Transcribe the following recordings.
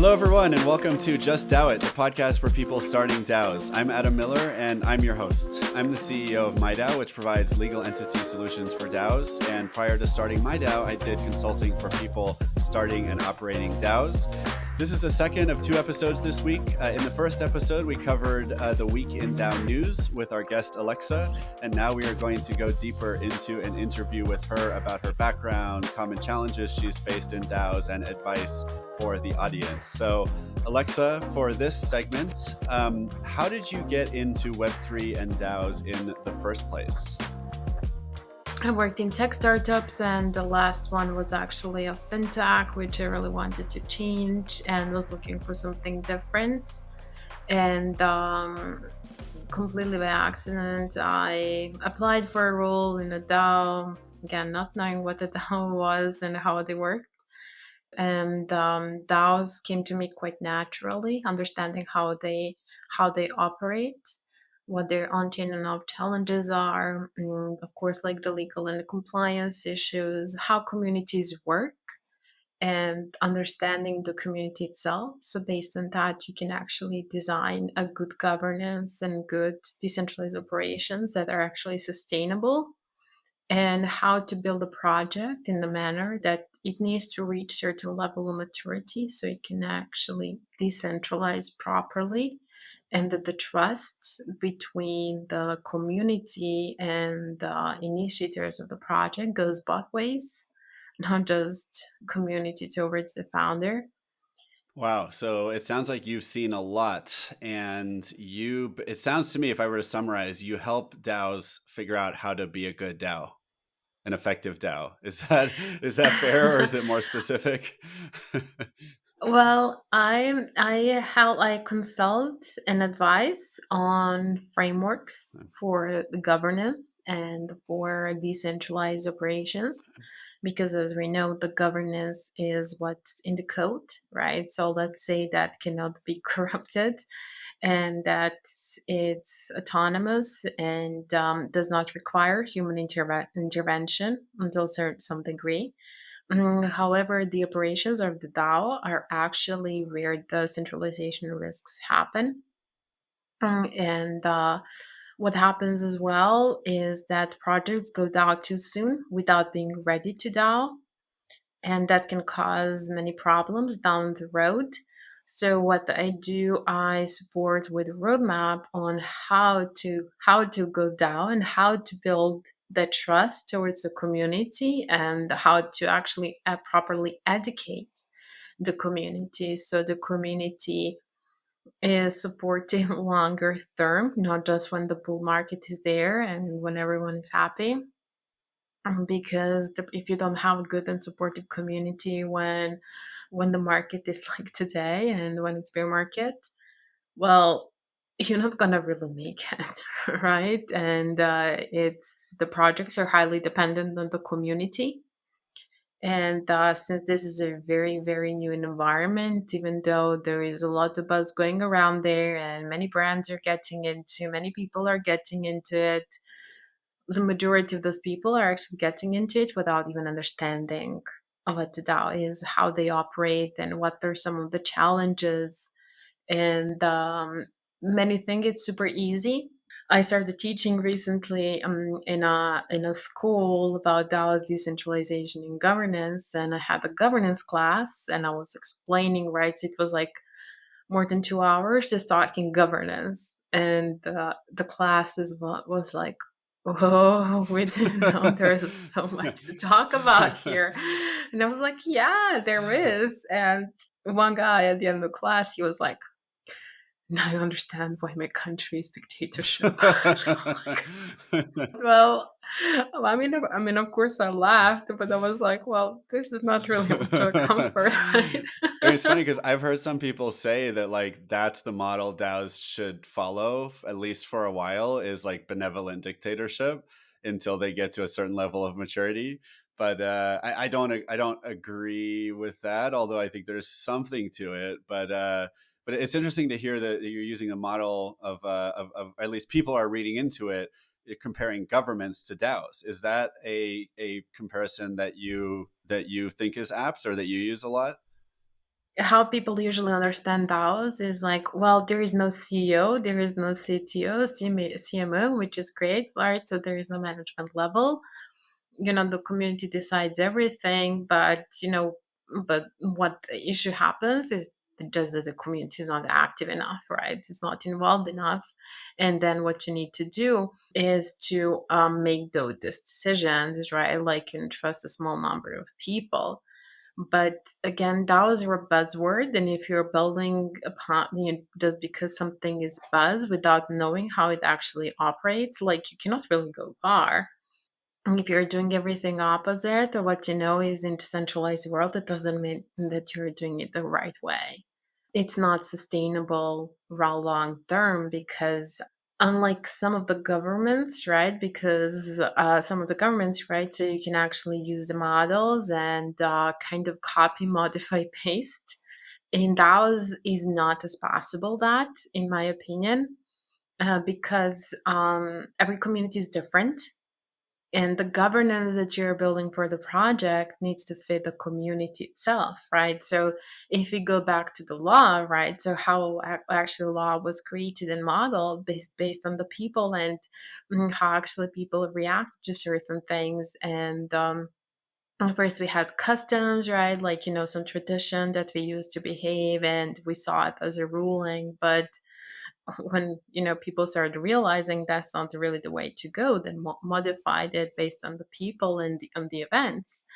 Hello, everyone, and welcome to Just DAO It, the podcast for people starting DAOs. I'm Adam Miller, and I'm your host. I'm the CEO of MyDAO, which provides legal entity solutions for DAOs. And prior to starting MyDAO, I did consulting for people starting and operating DAOs. This is the second of two episodes this week. In the first episode, we covered the week in DAO news with our guest, Aléksa. And now we are going to go deeper into an interview with her about her background, common challenges she's faced in DAOs, and advice for the audience. So, Aléksa, for this segment, how did you get into Web3 and DAOs in the first place? I worked in tech startups, and the last one was actually a fintech, which I really wanted to change and was looking for something different. And completely by accident, I applied for a role in a DAO, again, not knowing what a DAO was and how they worked. And DAOs came to me quite naturally, understanding how they operate, what their on-chain and off challenges are, of course, like the legal and the compliance issues, how communities work, and understanding the community itself. So based on that, you can actually design a good governance and good decentralized operations that are actually sustainable, and how to build a project in the manner that it needs to reach certain level of maturity so it can actually decentralize properly, and that the trust between the community and the initiators of the project goes both ways, not just community towards the founder. Wow. So it sounds like you've seen a lot, and it sounds to me, if I were to summarize, you help DAOs figure out how to be a good DAO, an effective DAO. Is that fair, or is it more specific? Well, I consult and advise on frameworks for the governance and for decentralized operations, because as we know, the governance is what's in the code, right? So let's say that cannot be corrupted, and that it's autonomous and does not require human intervention until some degree. However, the operations of the DAO are actually where the centralization risks happen. And what happens as well is that projects go DAO too soon without being ready to DAO, and that can cause many problems down the road. So what I do, I support with a roadmap on how to go down and how to build the trust towards the community, and how to actually properly educate the community so the community is supporting longer term, not just when the bull market is there and when everyone is happy. Because if you don't have a good and supportive community when the market is like today and when it's bear market, well, you're not gonna really make it, right? And it's the projects are highly dependent on the community. And since this is a very, very new environment, even though there is a lot of buzz going around there and many brands are getting into, many people are getting into it, the majority of those people are actually getting into it without even understanding what the DAO is, how they operate, and what are some of the challenges. And many think it's super easy. I started teaching recently in a school about DAOs, decentralization, and governance, and I had a governance class, and I was explaining, right. So it was like more than 2 hours just talking governance, and the class was like, oh, we didn't know there's so much to talk about here. And I was like, yeah, there is. And one guy at the end of the class, he was like, now I understand why my country is dictatorship. Like, well, I mean, of course, I laughed, but I was like, well, this is not really much of a comfort, right? It's funny because I've heard some people say that like that's the model DAOs should follow, at least for a while, is like benevolent dictatorship until they get to a certain level of maturity. But I don't agree with that, although I think there's something to it. But it's interesting to hear that you're using a model of at least people are reading into it, comparing governments to DAOs. Is that a comparison that you think is apt or that you use a lot? how people usually understand DAOs is like, well, there is no CEO, there is no CTO, CMO, which is great, right? So there is no management level. The community decides everything, but what the issue happens is just that the community is not active enough, right? It's not involved enough. And then what you need to do is to make those decisions, right? Like you trust a small number of people. But again, DAOs are a buzzword, and if you're building upon just because something is buzz without knowing how it actually operates, like you cannot really go far. And if you're doing everything opposite of what you know is in decentralized world, it doesn't mean that you're doing it the right way. It's not sustainable long term because unlike some of the governments, right? Because some of the governments, right? So you can actually use the models and kind of copy, modify, paste. In DAOs is not as possible that, in my opinion, because every community is different and the governance that you're building for the project needs to fit the community itself, right? So if we go back to the law, right, so how actually law was created and modeled based on the people and how actually people react to certain things. And first we had customs, right, like some tradition that we used to behave and we saw it as a ruling. But when people started realizing that's not really the way to go, then modified it based on the people and on the events.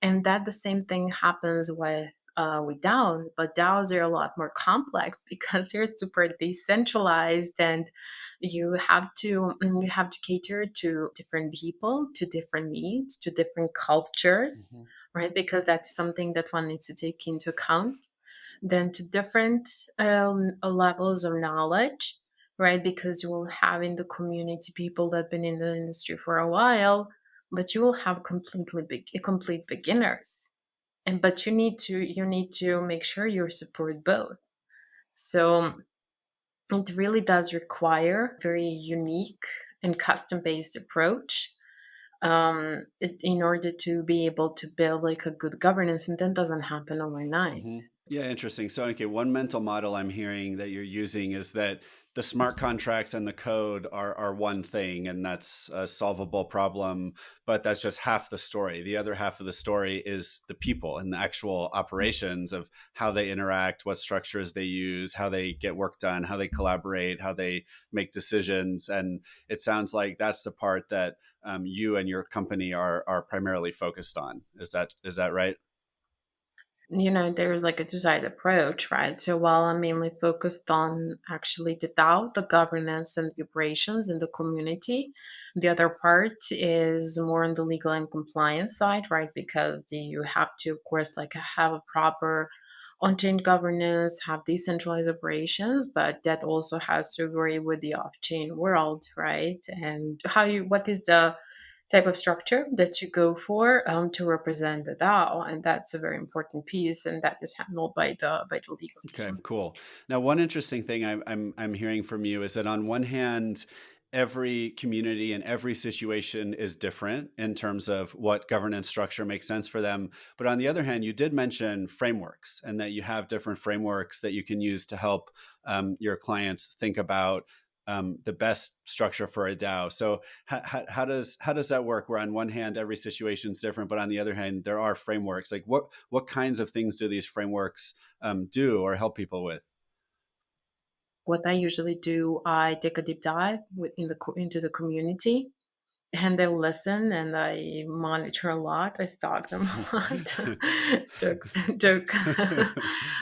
And that the same thing happens with DAOs, but DAOs are a lot more complex because they're super decentralized, and you have to cater to different people, to different needs, to different cultures, Hmm. right? Because that's something that one needs to take into account. Then to different levels of knowledge, right? Because you will have in the community people that have been in the industry for a while, but you will have complete beginners. And but you need to make sure you support both. So it really does require very unique and custom based approach in order to be able to build like a good governance, and that doesn't happen overnight. Hmm. Yeah, interesting. So, okay, one mental model I'm hearing that you're using is that the smart contracts and the code are one thing, and that's a solvable problem, but that's just half the story. The other half of the story is the people and the actual operations of how they interact, what structures they use, how they get work done, how they collaborate, how they make decisions. And it sounds like that's the part that you and your company are primarily focused on. Is that right? There's like a two-sided approach, right? So while I'm mainly focused on actually the DAO, the governance and the operations in the community, the other part is more on the legal and compliance side, right? Because you have to, of course, like have a proper on-chain governance, have decentralized operations, but that also has to agree with the off-chain world, right? And what is the type of structure that you go for to represent the DAO, and that's a very important piece, and that is handled by the legal Okay, team. cool. Now, one interesting thing I'm hearing from you is that on one hand, every community and every situation is different in terms of what governance structure makes sense for them. But on the other hand, you did mention frameworks and that you have different frameworks that you can use to help your clients think about the best structure for a DAO. So how does that work? Where on one hand every situation is different, but on the other hand there are frameworks. Like what kinds of things do these frameworks do or help people with? What I usually do, I take a deep dive into the community, and I listen and I monitor a lot. I stalk them a lot. joke, joke.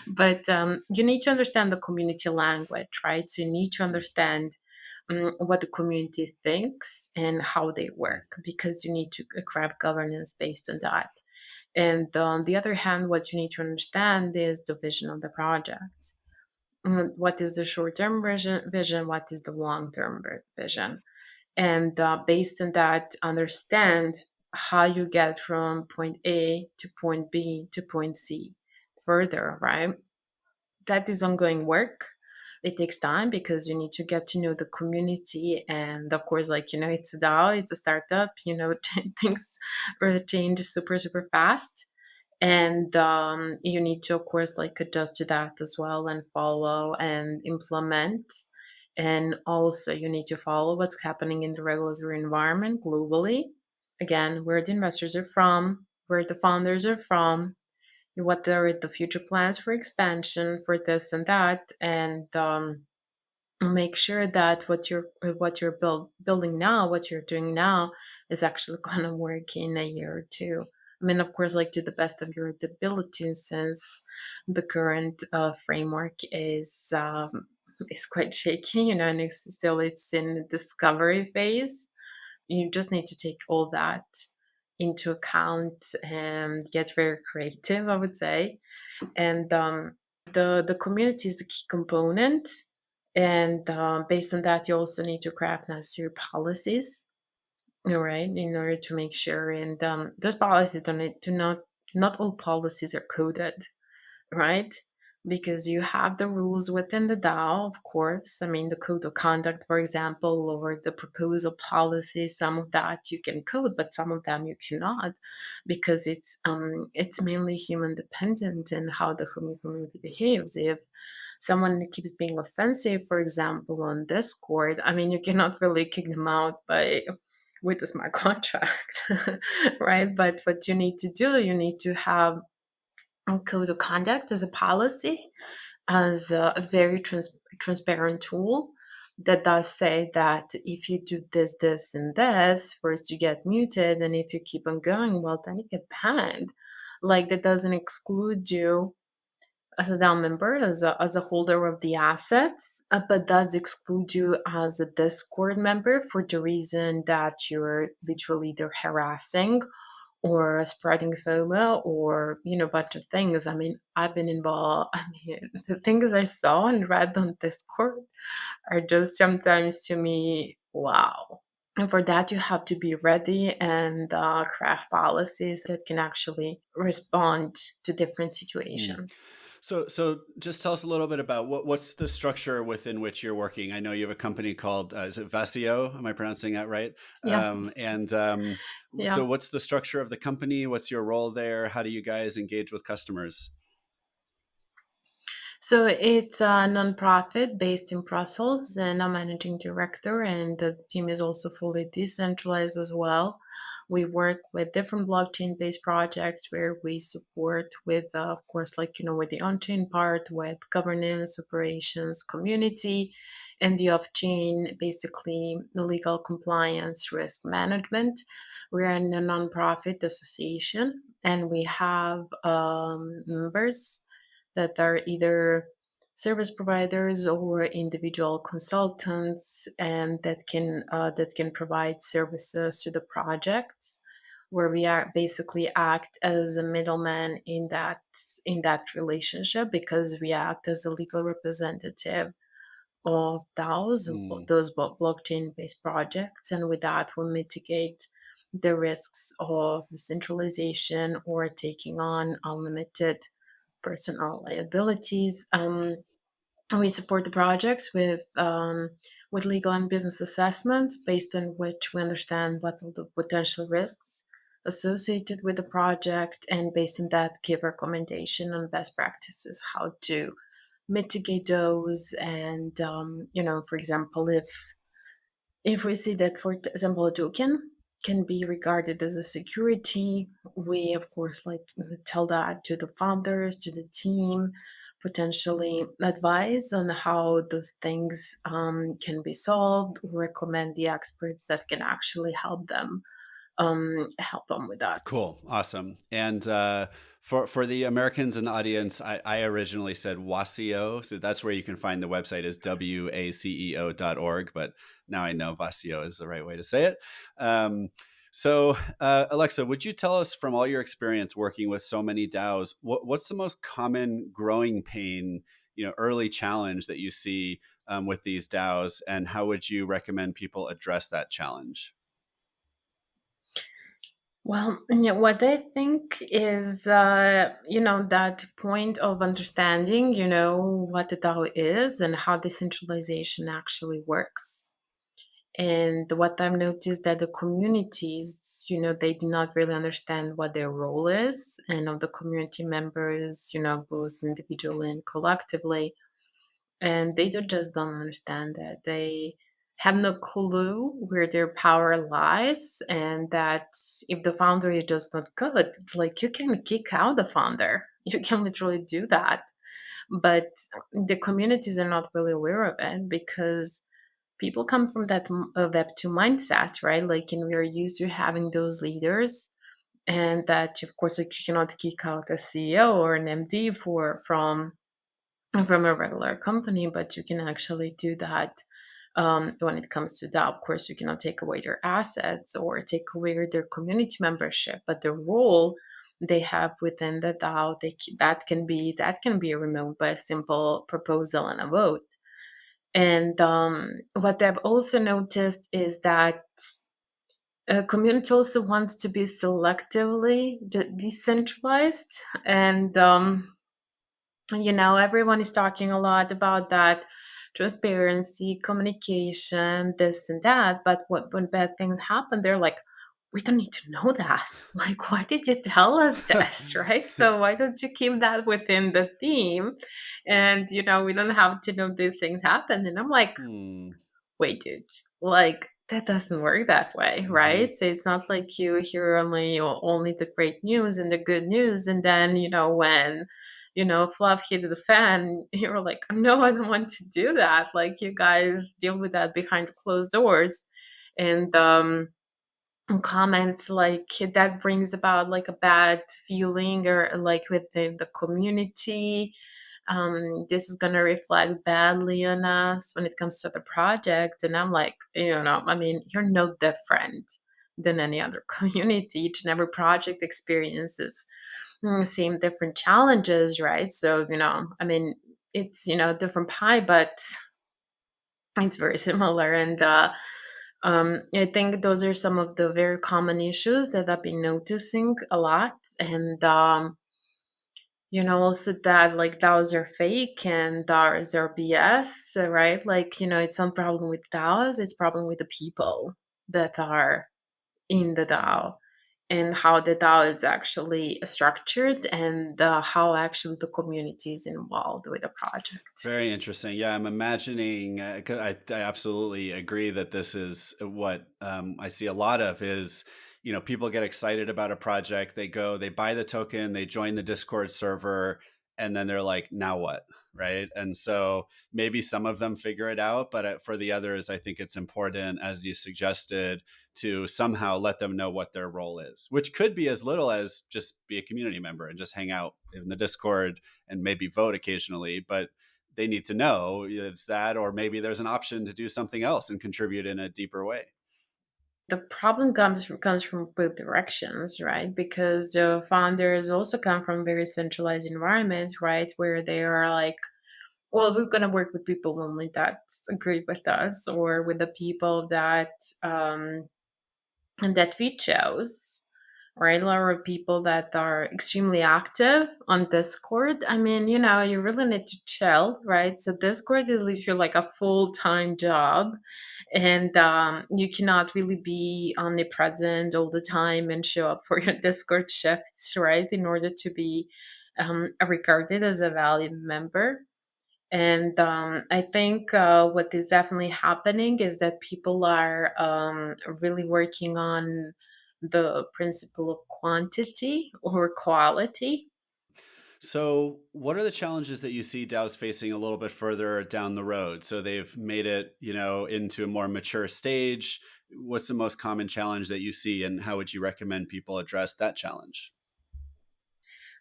But you need to understand the community language, right? So you need to understand what the community thinks and how they work, because you need to craft governance based on that. And on the other hand, what you need to understand is the vision of the project. What is the short-term vision? What is the long-term vision? And based on that, understand how you get from point A to point B to point C further, right? That is ongoing work. It takes time because you need to get to know the community, and of course, like it's a DAO, it's a startup. Things change super super fast, And you need to, of course, like adjust to that as well and follow and implement. And also you need to follow what's happening in the regulatory environment globally. Again, where the investors are from, where the founders are from, what are the future plans for expansion for this and that. And make sure that building now, what you're doing now, is actually going to work in a year or two. I mean, of course, like to the best of your ability, since the current framework is quite shaky, and it's in the discovery phase. You just need to take all that into account and get very creative, I would say. And the community is the key component. And based on that, you also need to craft necessary policies, all right, in order to make sure. And those policies don't need to not all policies are coded, right? Because you have the rules within the DAO, of course. I mean, the code of conduct, for example, or the proposal policy. Some of that you can code, but some of them you cannot, because it's mainly human dependent and how the community behaves. If someone keeps being offensive, for example, on Discord, I mean, you cannot really kick them out by with a smart contract, right? But what you need to do, you need to have code of conduct as a policy, as a very transparent tool that does say that if you do this, this, and this, first you get muted, and if you keep on going, well, then you get banned. Like, that doesn't exclude you as a DAO member, as a holder of the assets, but does exclude you as a Discord member for the reason that you're literally either harassing or spreading FOMO, or a bunch of things. I mean, I've been involved. I mean, the things I saw and read on Discord are just sometimes, to me, wow. And for that, you have to be ready and craft policies that can actually respond to different Mm. situations. So just tell us a little bit about what's the structure within which you're working. I know you have a company called, is it WACEO? Am I pronouncing that right? Yeah, And so yeah. what's the structure of the company? What's your role there? How do you guys engage with customers? So it's a nonprofit based in Brussels, and I'm managing director, and the team is also fully decentralized as well. We work with different blockchain-based projects where we support with, of course, like with the on-chain part, with governance, operations, community, and the off-chain, basically the legal compliance, risk management. We're in a nonprofit association, and we have members that are either service providers or individual consultants, and that can provide services to the projects, where we are basically act as a middleman in that relationship, because we act as a legal representative of DAOs, of Mm. those blockchain-based projects, and with that, we mitigate the risks of centralization or taking on unlimited personal liabilities. We support the projects with legal and business assessments, based on which we understand what are the potential risks associated with the project, and based on that, give recommendation on best practices, how to mitigate those. And for example, if we see that, for example, a token can be regarded as a security, we of course like tell that to the founders, to the team, potentially advise on how those things can be solved, recommend the experts that can actually help them with that. Cool. Awesome. And for the Americans in the audience, I originally said WACEO. So that's where you can find the website is WACEO.org. But now I know WACEO is the right way to say it. So Aléksa, would you tell us, from all your experience working with so many DAOs, what's the most common growing pain, early challenge that you see with these DAOs, and how would you recommend people address that challenge? Well, yeah, what I think is, that point of understanding, what the DAO is and how decentralization actually works. And what I've noticed that the communities, they do not really understand what their role is, and of the community members, both individually and collectively, and they just don't understand that they have no clue where their power lies, and that if the founder is just not good, like, you can kick out the founder. You can literally do that, but the communities are not really aware of it because people come from that Web2 mindset, right? Like, and we are used to having those leaders, and that, of course, like, you cannot kick out a CEO or an MD from a regular company, but you can actually do that. When it comes to that, of course, you cannot take away their assets or take away their community membership, but the role they have within the DAO, that can be removed by a simple proposal and a vote. And what I've also noticed is that a community also wants to be selectively decentralized, and everyone is talking a lot about that transparency, communication, this and that. But when bad things happen, they're like, we don't need to know that. Like, why did you tell us this, right? So why don't you keep that within the theme? And we don't have to know these things happen. And I'm like, Hmm. wait, dude, like, that doesn't work that way, Hmm. right? So it's not like you hear only the great news and the good news, and then when fluff hits the fan, you're like, no, I don't want to do that. Like, you guys deal with that behind closed doors, and comments like that brings about like a bad feeling, or like within the community. This is going to reflect badly on us when it comes to the project. And I'm like, I mean, you're no different than any other community. Each and every project experiences same different challenges, right? So, I mean, it's, different pie, but it's very similar. And I think those are some of the very common issues that I've been noticing a lot. And also that, like, DAOs are fake and DAOs are BS, right? Like, it's not problem with DAOs, it's problem with the people that are in the DAO, and how the DAO is actually structured, and how actually the community is involved with the project. Very interesting. Yeah, I'm imagining. 'Cause I absolutely agree that this is what I see a lot of is, people get excited about a project, they go, they buy the token, they join the Discord server, and then they're like, now what, right? And so maybe some of them figure it out, but for the others, I think it's important, as you suggested, to somehow let them know what their role is, which could be as little as just be a community member and just hang out in the Discord and maybe vote occasionally, but they need to know it's that, or maybe there's an option to do something else and contribute in a deeper way. The problem comes from both directions, right? Because the founders also come from very centralized environments, right, where they are like, well, we're going to work with people only that agree with us, or with the people um, that we chose, right? A lot of people that are extremely active on Discord. I mean, you really need to chill, right? So Discord is literally like a full-time job, and you cannot really be omnipresent all the time and show up for your Discord shifts, right? In order to be regarded as a valued member. And I think what is definitely happening is that people are really working on the principle of quantity or quality. So, what are the challenges that you see DAOs facing a little bit further down the road? So they've made it, into a more mature stage. What's the most common challenge that you see, and how would you recommend people address that challenge?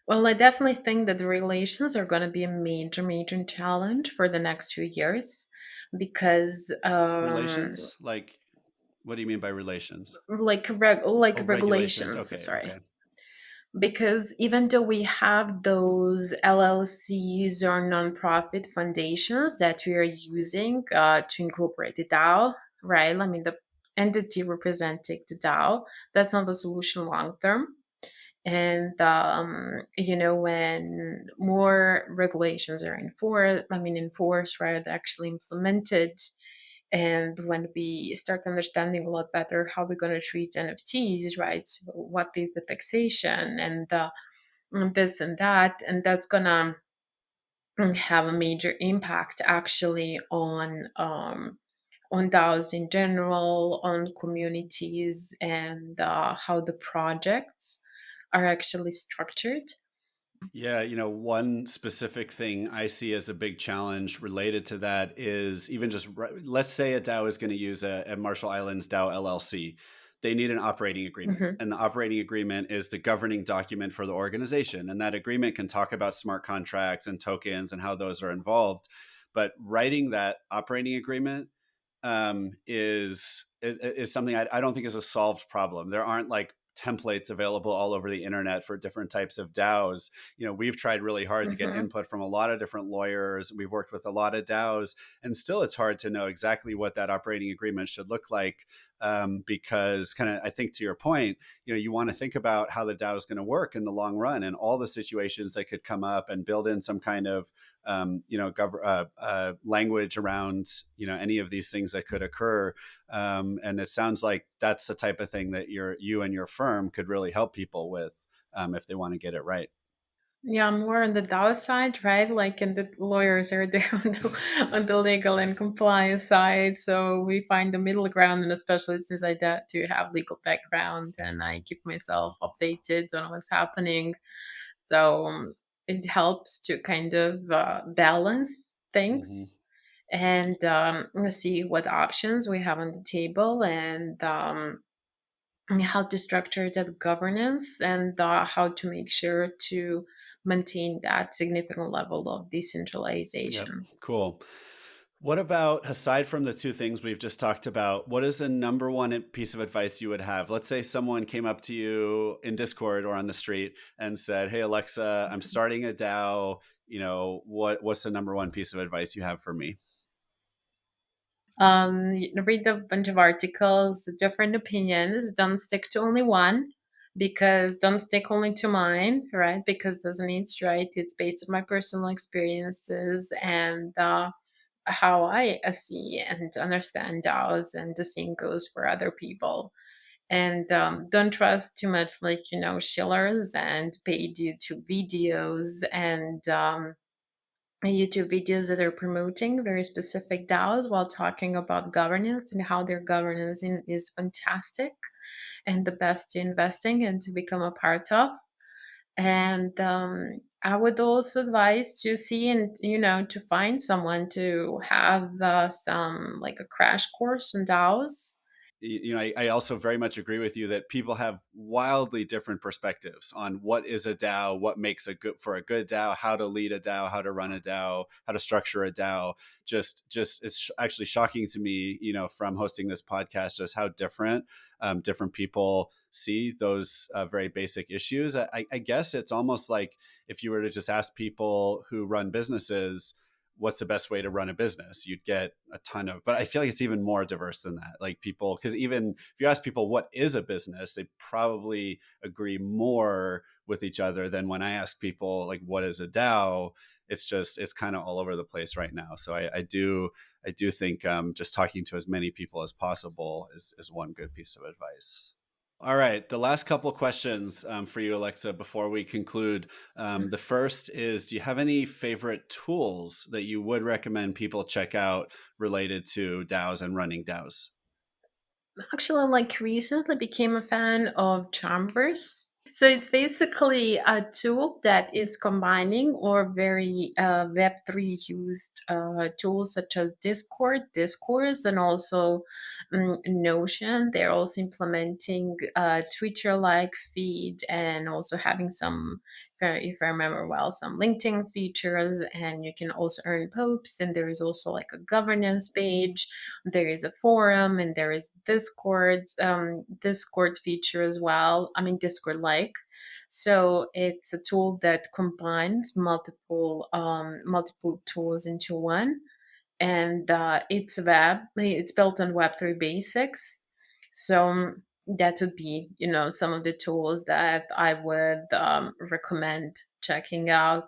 Well, I definitely think that the regulations are going to be a major, major challenge for the next few years, because Relations? Like, what do you mean by relations? like Oh, regulations. regulations, Okay. sorry. Okay. Because even though we have those LLCs or nonprofit foundations that we are using to incorporate the DAO, right? I mean, the entity representing the DAO, that's not the solution long term. And when more regulations are enforced, right, actually implemented, And when we start understanding a lot better how we're going to treat NFTs, right? So what is the taxation and the this and that, and that's gonna have a major impact actually on DAOs in general, on communities, and how the projects are actually structured. Yeah, one specific thing I see as a big challenge related to that is even just let's say a DAO is going to use a Marshall Islands DAO LLC. They need an operating agreement, Hmm. and the operating agreement is the governing document for the organization. And that agreement can talk about smart contracts and tokens and how those are involved. But writing that operating agreement is something I don't think is a solved problem. There aren't like templates available all over the internet for different types of DAOs. We've tried really hard to get Hmm. input from a lot of different lawyers. We've worked with a lot of DAOs, and still it's hard to know exactly what that operating agreement should look like. Because kind of, I think to your point, you want to think about how the DAO is going to work in the long run and all the situations that could come up, and build in some kind of language around any of these things that could occur. And it sounds like that's the type of thing that you and your firm could really help people with, if they want to get it right. Yeah, more on the DAO side, right? Like, and the lawyers are there on the legal and compliance side. So we find the middle ground, and especially since I do have legal background and I keep myself updated on what's happening. So it helps to kind of balance Hmm. things and see what options we have on the table, and how to structure that governance, and how to make sure to maintain that significant level of Yep. decentralization. Cool. What about, aside from the two things we've just talked about, what is the number one piece of advice you would have? Let's say someone came up to you in Discord or on the street and said, "Hey Alexa, I'm starting a DAO. What's the number one piece of advice you have for me?" Read a bunch of articles, different opinions. Don't stick to only one, because don't stick only to mine, right? Because doesn't mean it's right. It's based on my personal experiences and how I see and understand DAOs, and the same goes for other people. And don't trust too much, like, shillers and paid YouTube videos that are promoting very specific DAOs while talking about governance and how their governance is fantastic and the best to investing and to become a part of. And I would also advise to see, and to find someone to have some, like, a crash course on DAOs. I also very much agree with you that people have wildly different perspectives on what is a DAO, what makes a good DAO, how to lead a DAO, how to run a DAO, how to structure a DAO. Just it's actually shocking to me, from hosting this podcast, just how different people see those very basic issues. I guess it's almost like if you were to just ask people who run businesses what's the best way to run a business, you'd get a ton of, but I feel like it's even more diverse than that. Like people, because even if you ask people what is a business, they probably agree more with each other than when I ask people like what is a DAO. It's kind of all over the place right now. So I do think just talking to as many people as possible is one good piece of advice. All right, the last couple questions for you, Alexa, before we conclude. The first is, do you have any favorite tools that you would recommend people check out related to DAOs and running DAOs? Actually, like, recently became a fan of Charmverse. So it's basically a tool that is combining or very Web3 used tools such as Discord, Discourse, and also Notion. They're also implementing Twitter like feed, and also having some, if I remember well, some LinkedIn features. And you can also earn hopes. And there is also like a governance page, there is a forum, and there is Discord feature as well. I mean, Discord like. So it's a tool that combines multiple tools into one, and it's built on Web3 basics. So that would be, some of the tools that I would recommend checking out.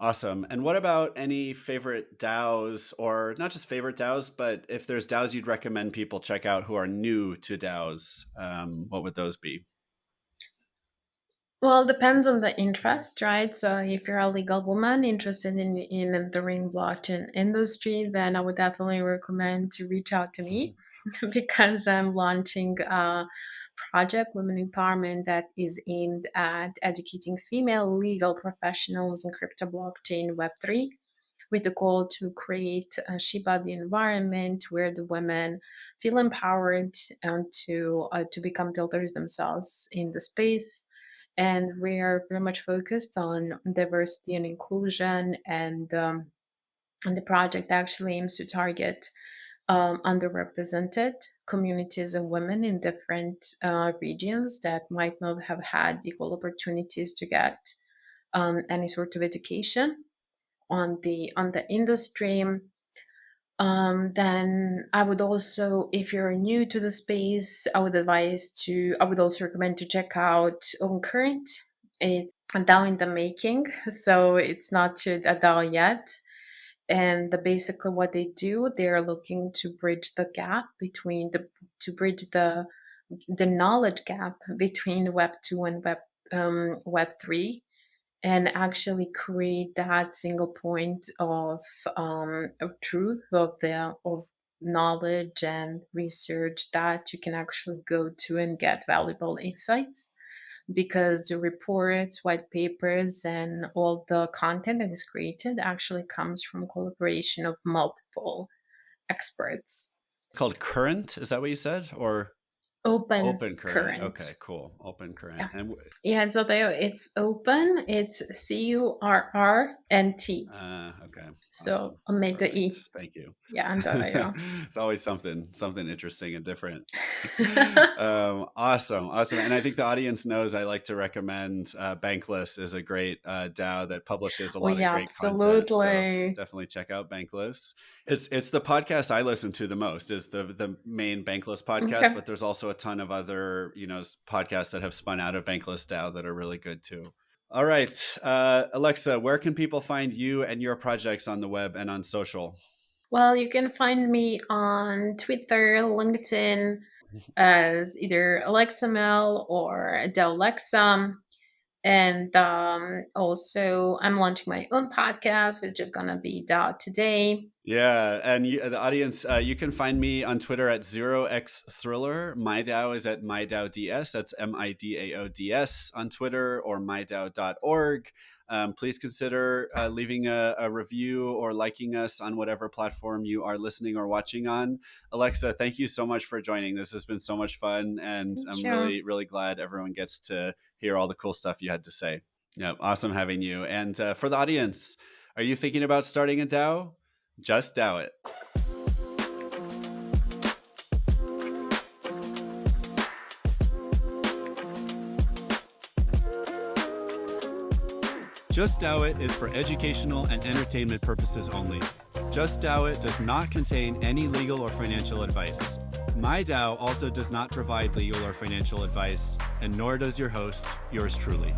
Awesome. And what about any favorite DAOs, or not just favorite DAOs, but if there's DAOs you'd recommend people check out who are new to DAOs, what would those be? Well, it depends on the interest, right? So if you're a legal woman interested in entering blockchain industry, then I would definitely recommend to reach out to me because I'm launching a project, Women Empowerment, that is aimed at educating female legal professionals in crypto, blockchain, Web3, with the goal to create a Shiba the environment where the women feel empowered to become builders themselves in the space. And we are very much focused on diversity and inclusion, and the project actually aims to target underrepresented communities and women in different regions that might not have had equal opportunities to get any sort of education on the industry. Then I would also, if you're new to the space, I would also recommend to check out On Current. It's a DAO in the making, so it's not a DAO yet. And basically, what they do, they're looking to bridge the gap between to bridge the knowledge gap between Web 2 and Web 3, and actually create that single point of truth of knowledge and research that you can actually go to and get valuable insights, because the reports, white papers, and all the content that is created actually comes from collaboration of multiple experts. It's called Current. Is that what you said? Or Open Open Current? current. Okay, cool. Open Current. Yeah. And Yeah, so it's open, it's CURRNT. okay, So awesome, omit the perfect. E. Thank you. Yeah, and the It's always something interesting and different. yeah. Awesome. And I think the audience knows I like to recommend Bankless is a great DAO that publishes a Oh lot of yeah, great content. So absolutely. definitely check out Bankless. It's the podcast I listen to the most, is the main Bankless podcast, Okay. but there's also a ton of other podcasts that have spun out of Bankless DAO that are really good too. All right, Alexa, where can people find you and your projects on the web and on social? Well, you can find me on Twitter, LinkedIn as either Aléksa Mil or Aléksa. And also, I'm launching my own podcast, which is going to be DAO today. Yeah, and the audience, you can find me on Twitter at 0xthriller. My DAO is at MyDAODS. That's MIDAODS on Twitter, or mydao.org. Please consider leaving a review or liking us on whatever platform you are listening or watching on. Alexa, thank you so much for joining. This has been so much fun, and I'm Sure. really, really glad everyone gets to hear all the cool stuff you had to say. Yeah, awesome having you. And for the audience, are you thinking about starting a DAO? Just DAO it. Just DAO It is for educational and entertainment purposes only. Just DAO It does not contain any legal or financial advice. My DAO also does not provide legal or financial advice, and nor does your host, yours truly.